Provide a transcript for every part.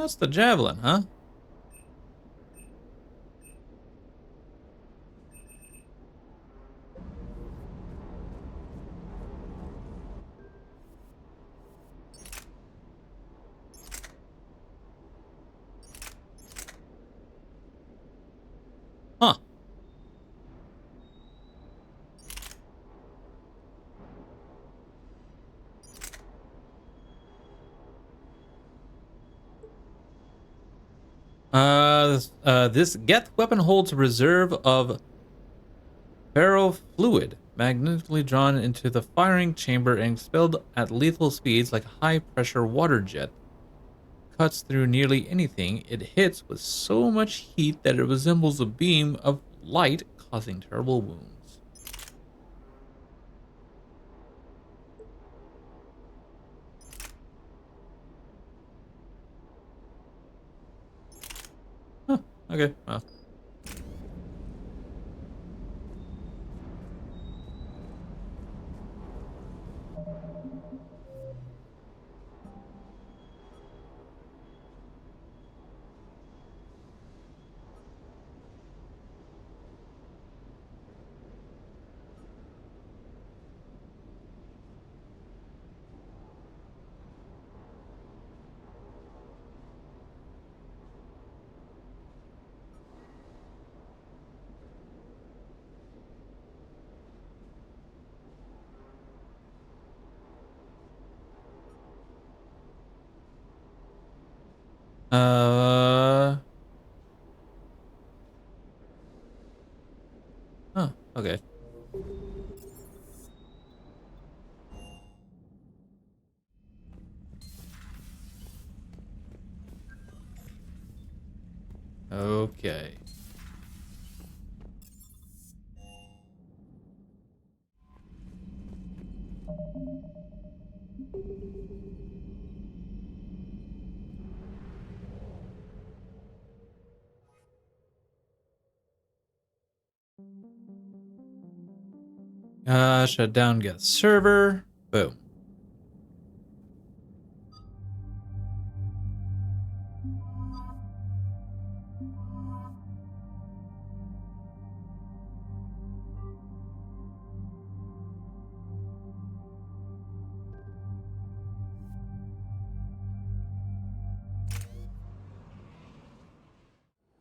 That's the javelin, huh? Huh. This Geth weapon holds a reserve of ferrofluid, magnetically drawn into the firing chamber and expelled at lethal speeds like a high-pressure water jet. Cuts through nearly anything it hits with so much heat that it resembles a beam of light, causing terrible wounds. Huh, okay, well. Uh, huh, okay. Okay. Shut down Geth server. Boom.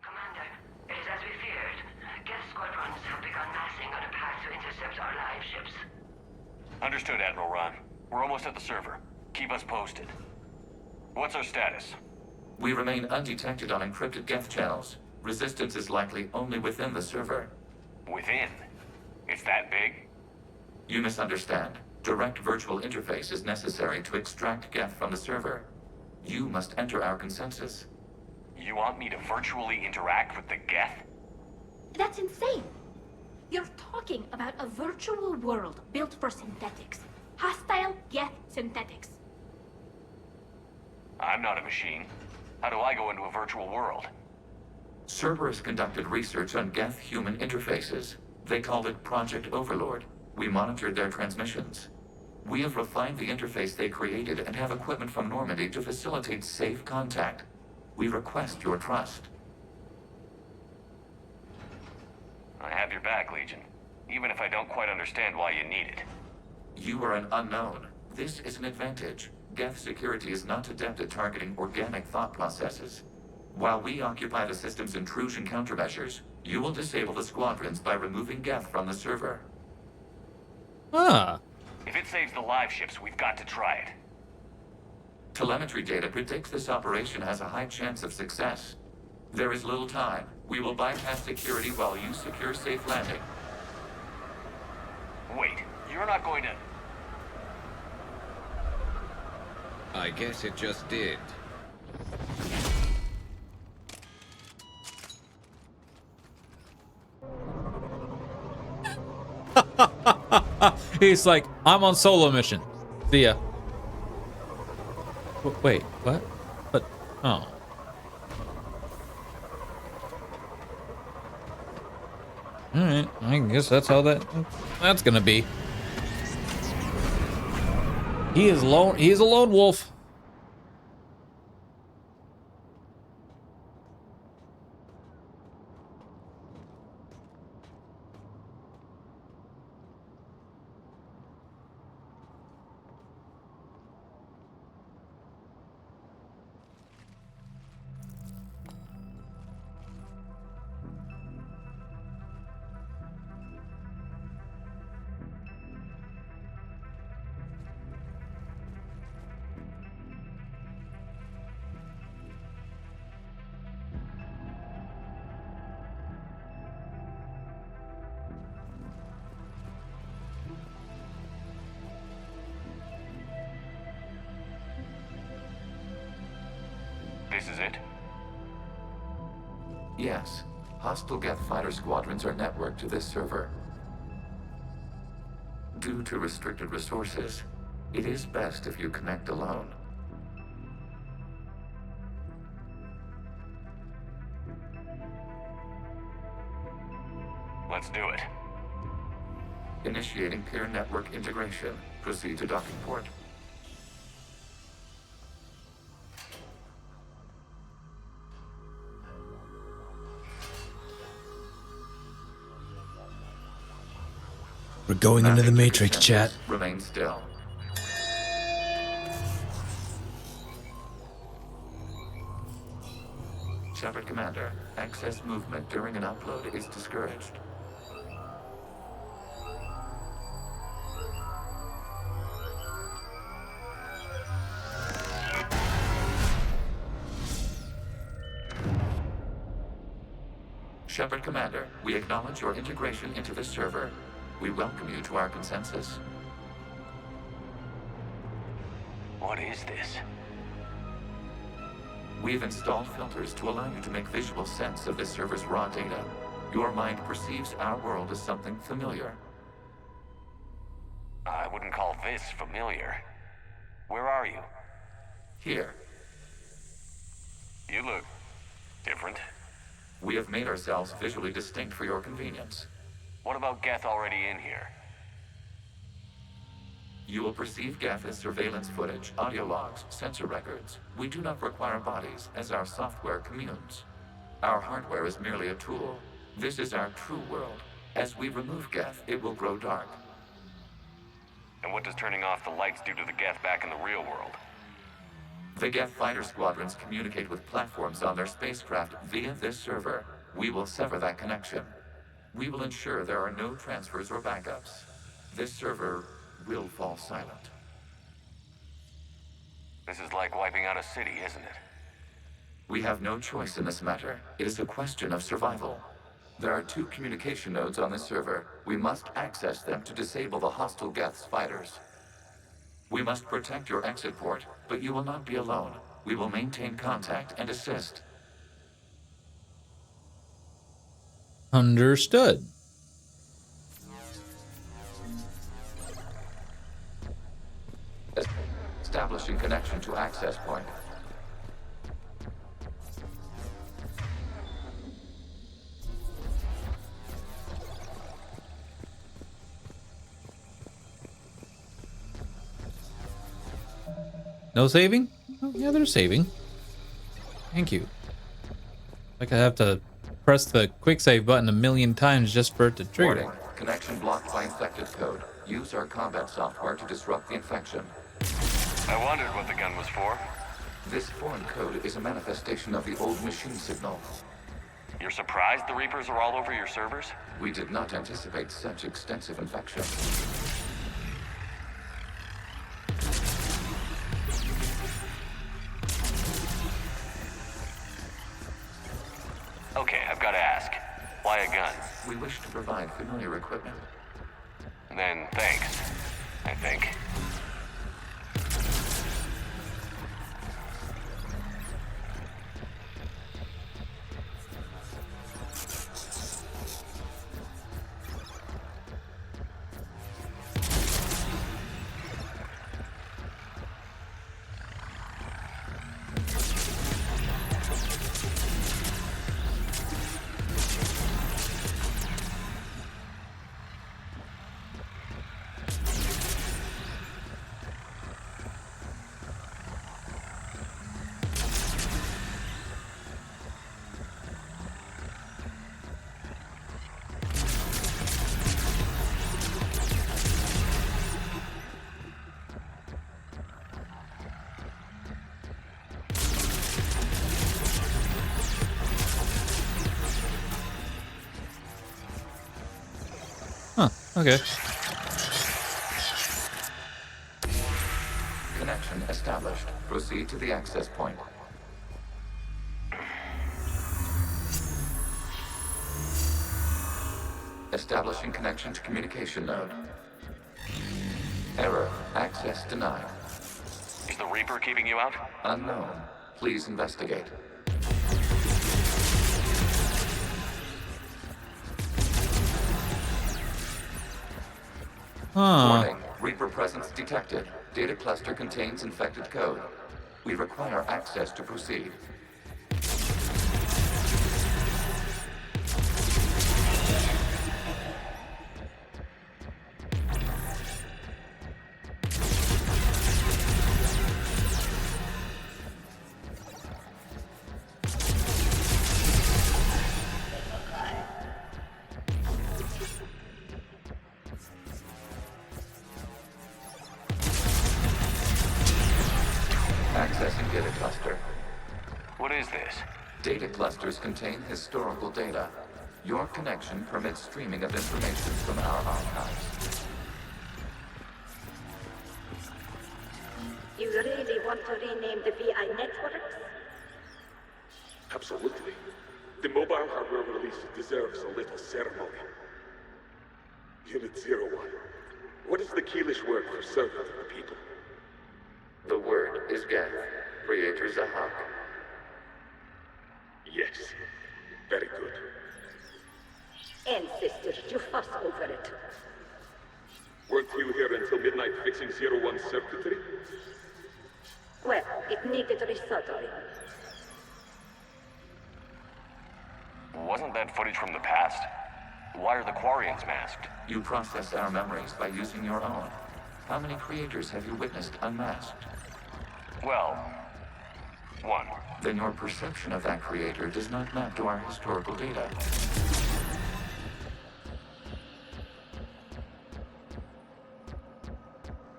Commander, it is as we feared. Geth squadrons have begun massing on a path to intercept our live ships. Understood, Admiral Ron. We're almost at the server. Keep us posted. What's our status? We remain undetected on encrypted Geth channels. Resistance is likely only within the server. Within? It's that big? You misunderstand. Direct virtual interface is necessary to extract Geth from the server. You must enter our consensus. You want me to virtually interact with the Geth? That's insane. You're talking about a virtual world built for synthetics. Hostile Geth synthetics. I'm not a machine. How do I go into a virtual world? Cerberus conducted research on Geth-human interfaces. They called it Project Overlord. We monitored their transmissions. We have refined the interface they created and have equipment from Normandy to facilitate safe contact. We request your trust. I have your back, Legion. Even if I don't quite understand why you need it. You are an unknown. This is an advantage. Geth security is not adept at targeting organic thought processes. While we occupy the system's intrusion countermeasures, you will disable the squadrons by removing Geth from the server. Ah. If it saves the live ships, we've got to try it. Telemetry data predicts this operation has a high chance of success. There is little time. We will bypass security while you secure safe landing. Wait, you're not going to... I guess it just did. He's like, I'm on solo mission. See ya. Wait, what? But, oh. Alright, I guess that's how that's gonna be. He is a lone wolf. This is it? Yes. Hostile Geth fighter squadrons are networked to this server. Due to restricted resources, it is best if you connect alone. Let's do it. Initiating peer network integration. Proceed to docking port. We're going into the Mapping to Matrix, chat. sensors. Remain still. Shepard Commander, access movement during an upload is discouraged. Shepard Commander, we acknowledge your integration into this server. We welcome you to our consensus. What is this? We've installed filters to allow you to make visual sense of this server's raw data. Your mind perceives our world as something familiar. I wouldn't call this familiar. Where are you? Here, You look different. we have made ourselves visually distinct for your convenience. What about Geth already in here? You will perceive Geth as surveillance footage, audio logs, sensor records. We do not require bodies, as our software communes. Our hardware is merely a tool. This is our true world. As we remove Geth, it will grow dark. And what does turning off the lights do to the Geth back in the real world? The Geth fighter squadrons communicate with platforms on their spacecraft via this server. We will sever that connection. We will ensure there are no transfers or backups. This server will fall silent. This is like wiping out a city, isn't it? We have no choice in this matter. It is a question of survival. There are 2 communication nodes on this server. We must access them to disable the hostile Geth's fighters. We must protect your exit port, but you will not be alone. We will maintain contact and assist. Understood. Establishing connection to access point. No saving? Oh, yeah, they're saving. Thank you. Like I have to press the quick save button a million times just for it to trigger. Warning. Connection blocked by infected code. Use our combat software to disrupt the infection. I wondered what the gun was for. This foreign code is a manifestation of the old machine signal. You're surprised the Reapers are all over your servers? We did not anticipate such extensive infection. Okay, I've got to ask. Why a gun? We wish to provide familiar equipment. Then thanks, I think. Huh, okay. Connection established. Proceed to the access point. Establishing connection to communication node. Error. Access denied. Is the Reaper keeping you out? Unknown. Please investigate. Huh. Warning. Reaper presence detected. Data cluster contains infected code. We require access to proceed. Accessing data cluster. What is this? Data clusters contain historical data. Your connection permits streaming of information from our archives. You really want to rename the VI networks? Absolutely. The mobile hardware release deserves a little ceremony. Unit 01. What is the Keelish word for servant of the people? The word is Geth, Creator Zahak. Yes. Very good. Ancestors, you fuss over it. Weren't you here until midnight fixing 01's circuitry? Well, it needed resoldering. Wasn't that footage from the past? Why are the Quarians masked? You process our memories by using your own. How many creators have you witnessed unmasked? Well, one. Then your perception of that creator does not map to our historical data.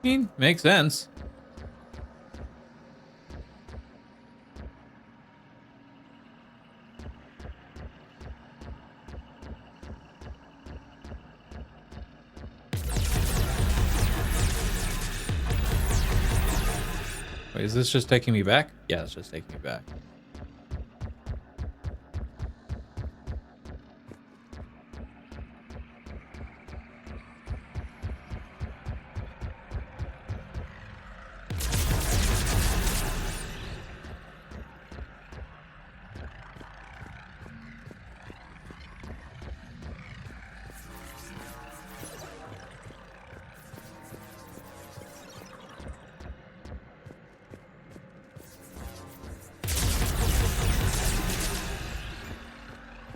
I mean, makes sense. Wait, is this just taking me back? Yeah, it's just taking me back.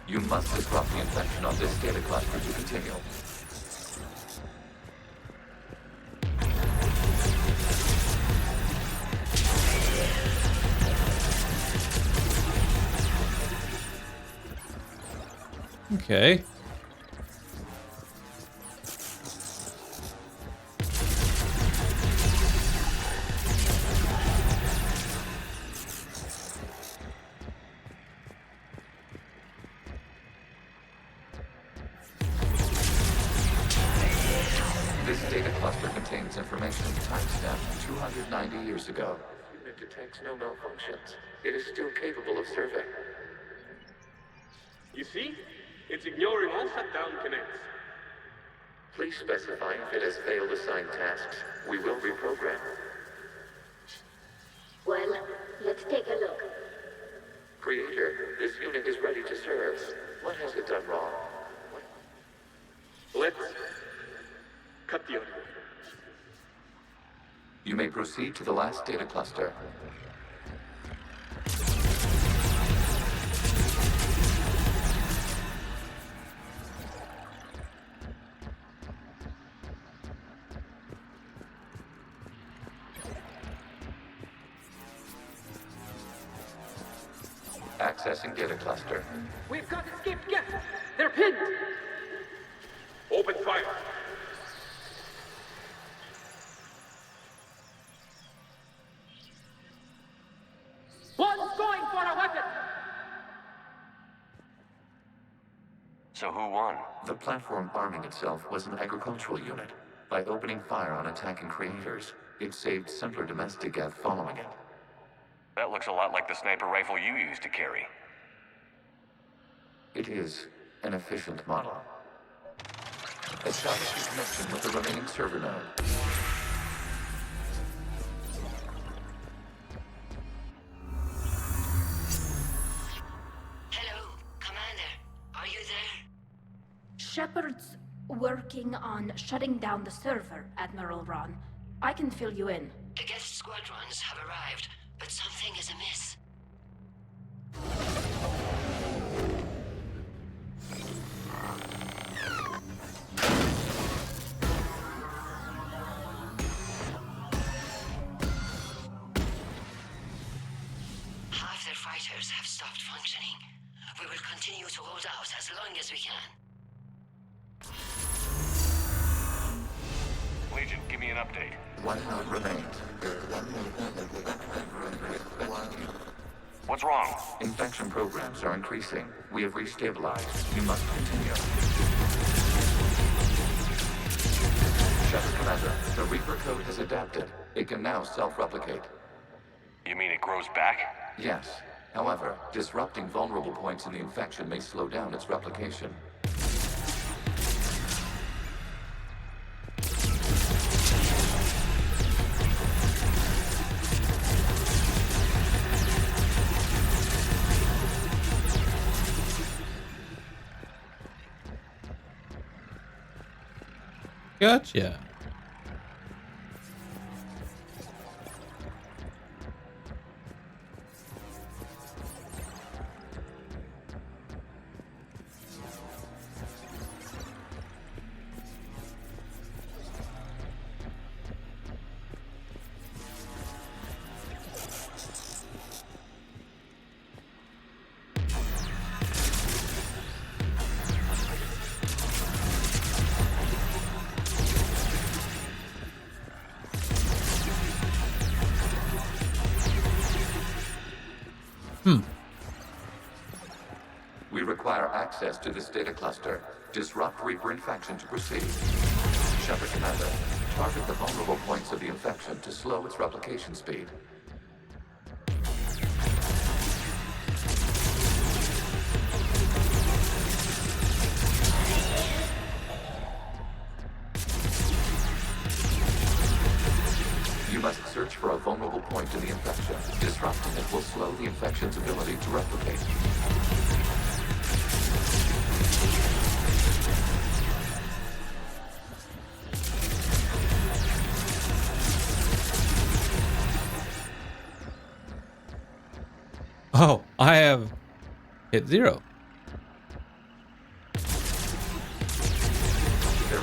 You must disrupt the infection on this data cluster to continue. Okay. This data cluster contains information timestamped 290 years ago. It detects no malfunctions. It is still capable of serving. You see? It's ignoring all shutdown connects. Please specify if it has failed assigned tasks. We will reprogram. Well, let's take a look. Creator, this unit is ready to serve. What has it done wrong? Let's cut the audio. You may proceed to the last data cluster. Accessing data cluster. We've got escaped guests. They're pinned. Open fire. One's going for a weapon. So who won? The platform arming itself was an agricultural unit. By opening fire on attacking creators, it saved simpler domestic Geth following it. That looks a lot like the sniper rifle you used to carry. It is an efficient model. Establish your connection with the remaining server node. Shepard's working on shutting down the server, Admiral Ron. I can fill you in. The guest squadrons have arrived, but something is amiss. Half their fighters have stopped functioning. We will continue to hold out as long as we can. Legion, give me an update. One node remains. What's wrong? Infection programs are increasing. We have restabilized. You must continue. Shepard Commander, the Reaper code has adapted. It can now self-replicate. You mean it grows back? Yes. However, disrupting vulnerable points in the infection may slow down its replication. Gotcha. We require access to this data cluster. Disrupt Reaper infection to proceed. Shepard Commander, target the vulnerable points of the infection to slow its replication speed. You must search for a vulnerable point in the infection. Disrupting it will slow the infection's ability to replicate. Oh, I have hit 0. There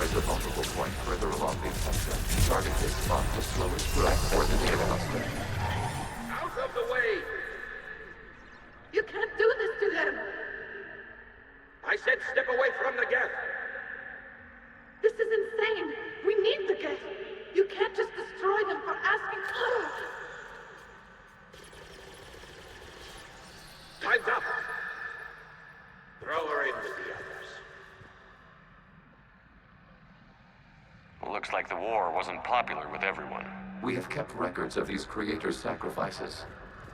is a vulnerable point further along the infection. Target this spot to slow its growth for the data cluster. Out of the way! You can't do this to them! I said step away from the Geth! This is insane! We need the Geth! You can't just destroy them for asking. Time's up! Throw her in with the others. Looks like the war wasn't popular with everyone. We have kept records of these creators' sacrifices.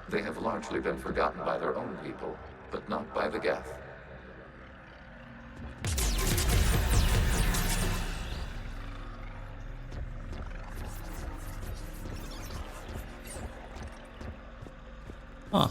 They have largely been forgotten by their own people, but not by the Geth. Huh.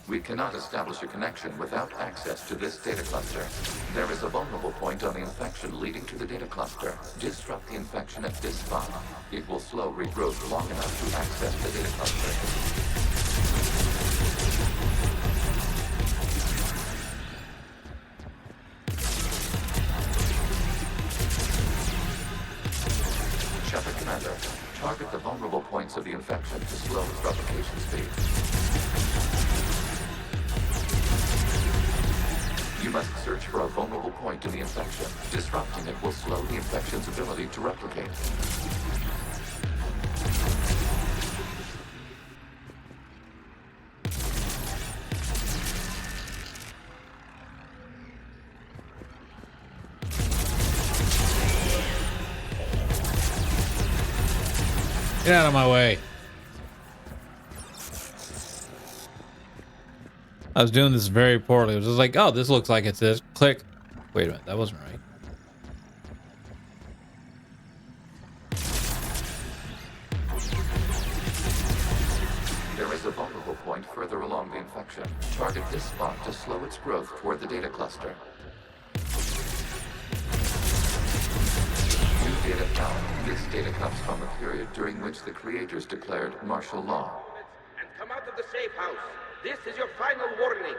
We cannot establish a connection without access to this data cluster. There is a vulnerable point on the infection leading to the data cluster. Disrupt the infection at this spot. It will slow regrowth long enough to access the data cluster. Shepard Commander, target the vulnerable points of the infection to slow its replication speed. You must search for a vulnerable point in the infection. Disrupting it will slow the infection's ability to replicate. Get out of my way. I was doing this very poorly. It was just like, oh, this looks like it's this. Click. Wait a minute, that wasn't right. There is a vulnerable point further along the infection. Target this spot to slow its growth toward the data cluster. New data found. This data comes from a period during which the creators declared martial law. And come out of the safe house. This is your final warning.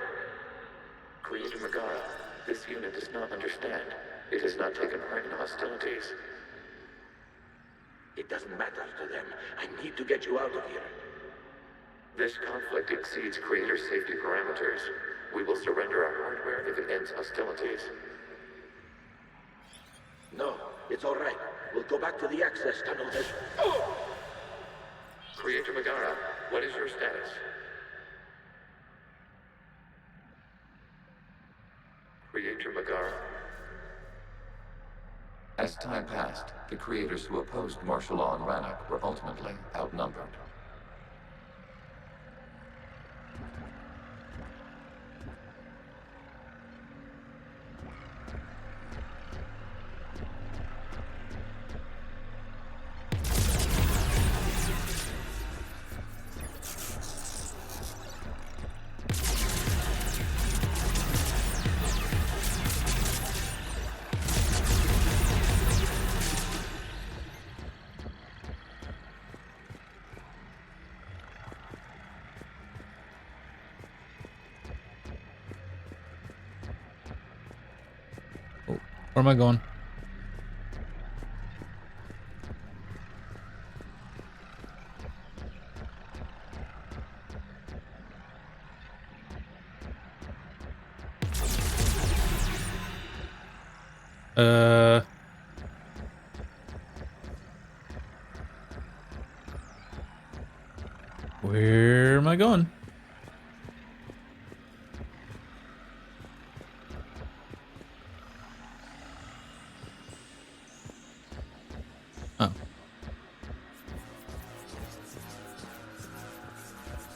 Creator Megara, this unit does not understand. It has not taken part in hostilities. It doesn't matter to them. I need to get you out of here. This conflict exceeds Creator's safety parameters. We will surrender our hardware if it ends hostilities. No, it's all right. We'll go back to the access tunnel then. Oh! Creator Megara, what is your status? Creator Megara. As time passed, the creators who opposed martial law in Rannoch were ultimately outnumbered. Where am I going? Where am I going? Oh.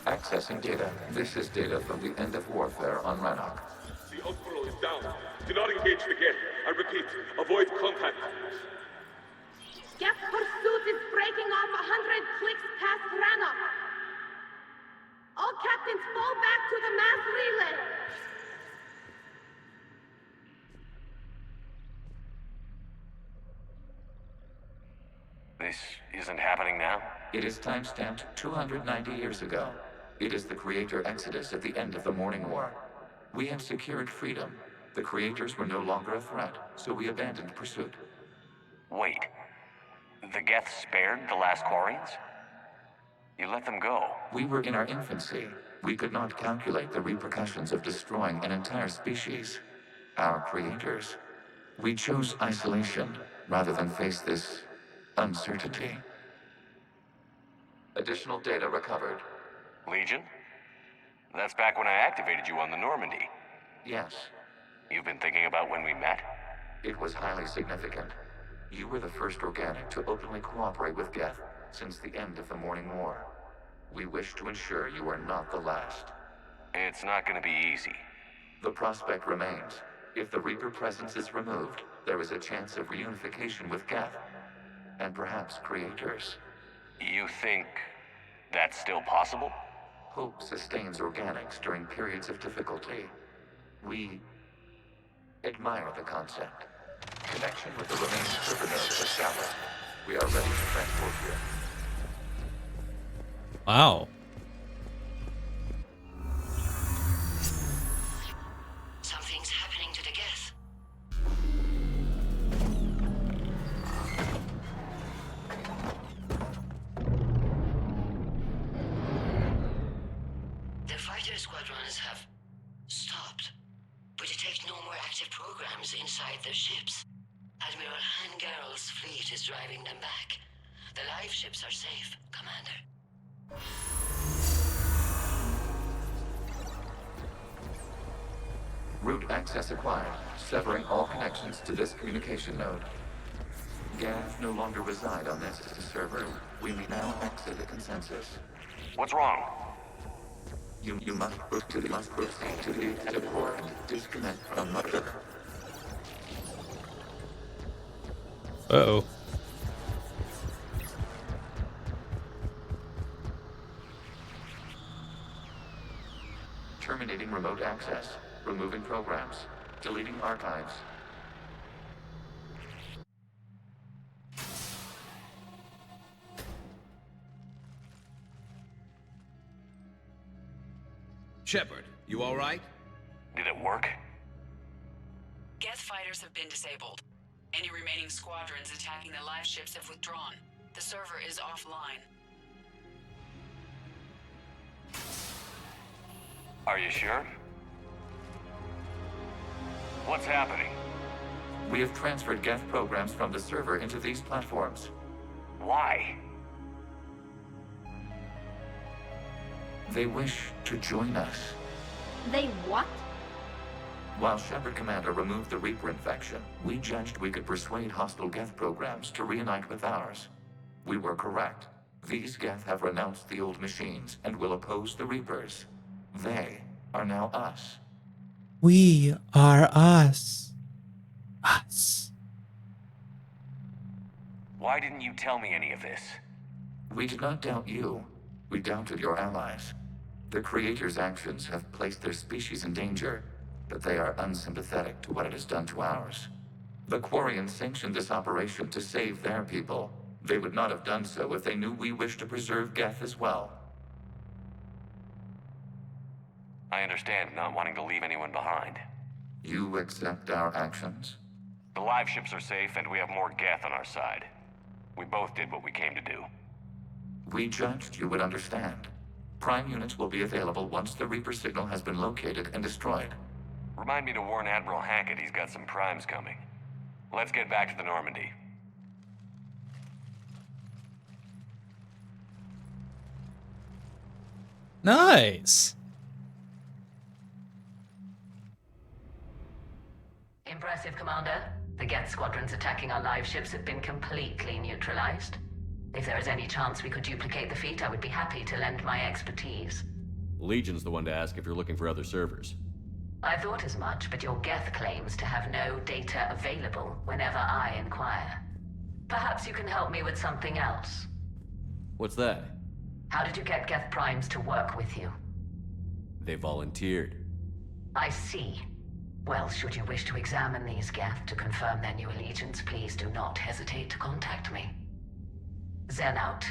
Accessing data. This is data from the end of warfare on Rannoch. The Osprey is down. Do not engage the gate. I repeat, avoid contact. Geth pursuit is breaking off 100 clicks past Rannoch. All captains fall back to the mass relay. This isn't happening now? It is time-stamped 290 years ago. It is the Creator Exodus at the end of the Morning War. We had secured freedom. The Creators were no longer a threat, so we abandoned pursuit. Wait. The Geth spared the last Quarians? You let them go. We were in our infancy. We could not calculate the repercussions of destroying an entire species. Our creators. We chose isolation rather than face this uncertainty. Additional data recovered. Legion? That's back when I activated you on the Normandy. Yes, You've been thinking about when we met? it was highly significant. You were the first organic to openly cooperate with Geth since the end of the Morning War. We wish to ensure you are not the last. It's not gonna be easy. The prospect remains. If the Reaper presence is removed, there is a chance of reunification with Geth, and perhaps creators. You think that's still possible? Hope sustains organics during periods of difficulty. We admire the concept. Connection with the remaining server nodes established. We are ready to transport you. Wow. Something's happening to the Geth. The fighter squadrons have stopped, but detect no more active programs inside their ships. Admiral Hangarl's fleet is driving them back. The live ships are safe, Commander. Route access acquired, severing all connections to this communication node. Geth no longer reside on this server. We may now exit the consensus. What's wrong? You must proceed to the exit port and disconnect from Mother. Uh-oh. Terminating remote access. Removing programs. Deleting archives. Shepard, you all right? Did it work? Geth fighters have been disabled. Any remaining squadrons attacking the live ships have withdrawn. The server is offline. Are you sure? What's happening? We have transferred Geth programs from the server into these platforms. Why? They wish to join us. They what? While Shepard Commander removed the Reaper infection, we judged we could persuade hostile Geth programs to reunite with ours. We were correct. These Geth have renounced the old machines and will oppose the Reapers. They are now us. We are us. Us. Why didn't you tell me any of this? We did not doubt you. We doubted your allies. The Creator's actions have placed their species in danger, but they are unsympathetic to what it has done to ours. The Quarians sanctioned this operation to save their people. They would not have done so if they knew we wished to preserve Geth as well. I understand not wanting to leave anyone behind. You accept our actions? The live ships are safe, and we have more Geth on our side. We both did what we came to do. We judged you would understand. Prime units will be available once the Reaper signal has been located and destroyed. Remind me to warn Admiral Hackett he's got some primes coming. Let's get back to the Normandy. Nice. Impressive, Commander. The Geth squadrons attacking our live ships have been completely neutralized. If there is any chance we could duplicate the feat, I would be happy to lend my expertise. Legion's the one to ask if you're looking for other servers. I thought as much, but your Geth claims to have no data available whenever I inquire. Perhaps you can help me with something else. What's that? How did you get Geth Primes to work with you? They volunteered. I see. Well, should you wish to examine these Geth to confirm their new allegiance, please do not hesitate to contact me. Zen out.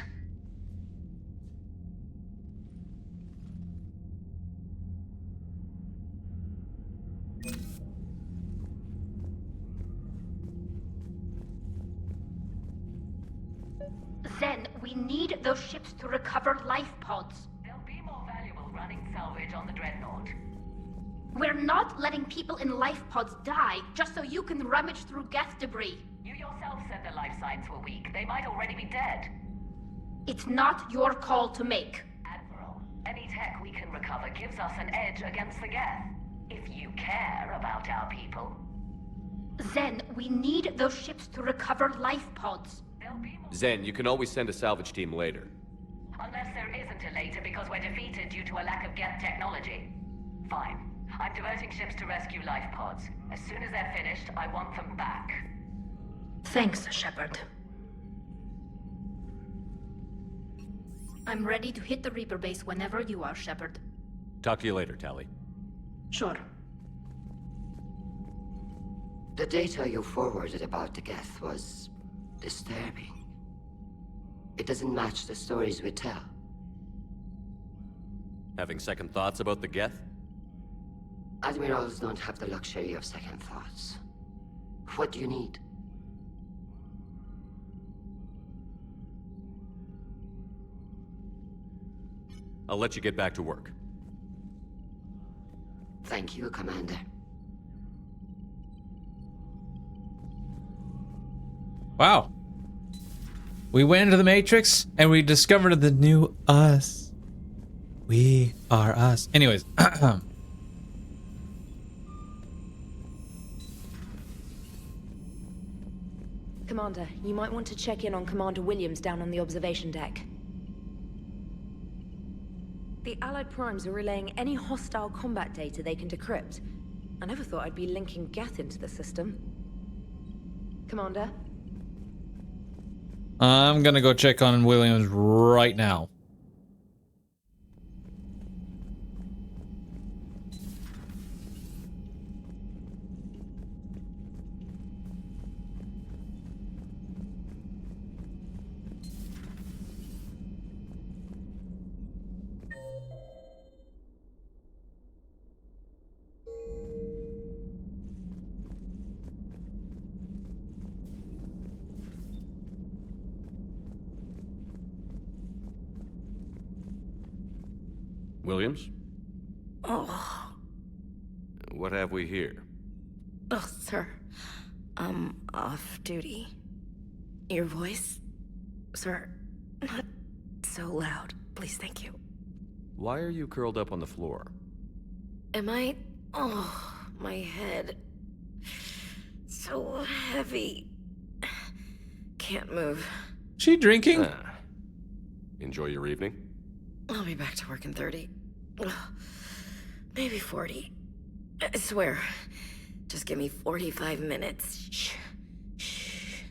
Zen, we need those ships to recover life pods. They'll be more valuable running salvage on the Dreadnought. We're not letting people in life pods die just so you can rummage through Geth debris. You yourself said their life signs were weak. They might already be dead. It's not your call to make. Admiral, any tech we can recover gives us an edge against the Geth. If you care about our people. Zen, we need those ships to recover life pods. Zen, you can always send a salvage team later. Unless there isn't a later because we're defeated due to a lack of Geth technology. Fine. I'm diverting ships to rescue life pods. As soon as they're finished, I want them back. Thanks, Shepard. I'm ready to hit the Reaper base whenever you are, Shepard. Talk to you later, Tali. Sure. The data you forwarded about the Geth was disturbing. It doesn't match the stories we tell. Having second thoughts about the Geth? Admirals don't have the luxury of second thoughts. What do you need? I'll let you get back to work. Thank you, Commander. Wow. We went into the Matrix and we discovered the new us. We are us. Anyways. Commander, you might want to check in on Commander Williams down on the observation deck. The Allied Primes are relaying any hostile combat data they can decrypt. I never thought I'd be linking Geth into the system. Commander? I'm gonna go check on Williams right now. Williams? Oh. What have we here? Oh, sir. I'm off duty. Your voice? Sir, not so loud. Please, thank you. Why are you curled up on the floor? Am I... Oh, my head. So heavy. Can't move. She drinking? Enjoy your evening? I'll be back to work in 30. Ugh, maybe 40. I swear. Just give me 45 minutes. Shh. Shh.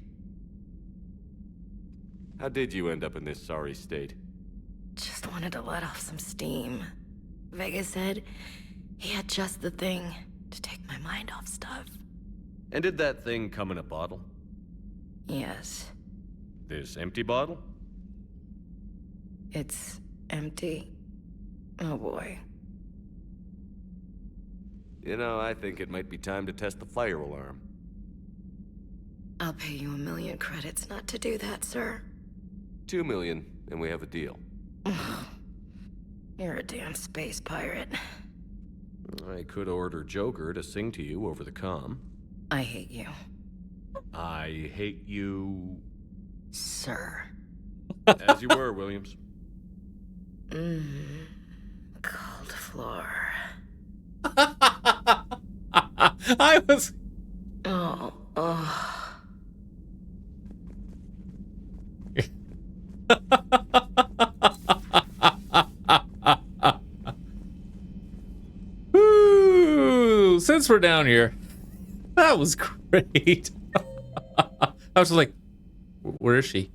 How did you end up in this sorry state? Just wanted to let off some steam. Vega said he had just the thing to take my mind off stuff. And did that thing come in a bottle? Yes. This empty bottle? It's empty. Oh boy. You know, I think it might be time to test the fire alarm. I'll pay you 1 million credits not to do that, sir. 2 million, and we have a deal. You're a damn space pirate. I could order Joker to sing to you over the comm. I hate you. I hate you... Sir. As you were, Williams. Cold floor. I was... Oh. Woo! Since we're down here, that was great. I was just like, where is she?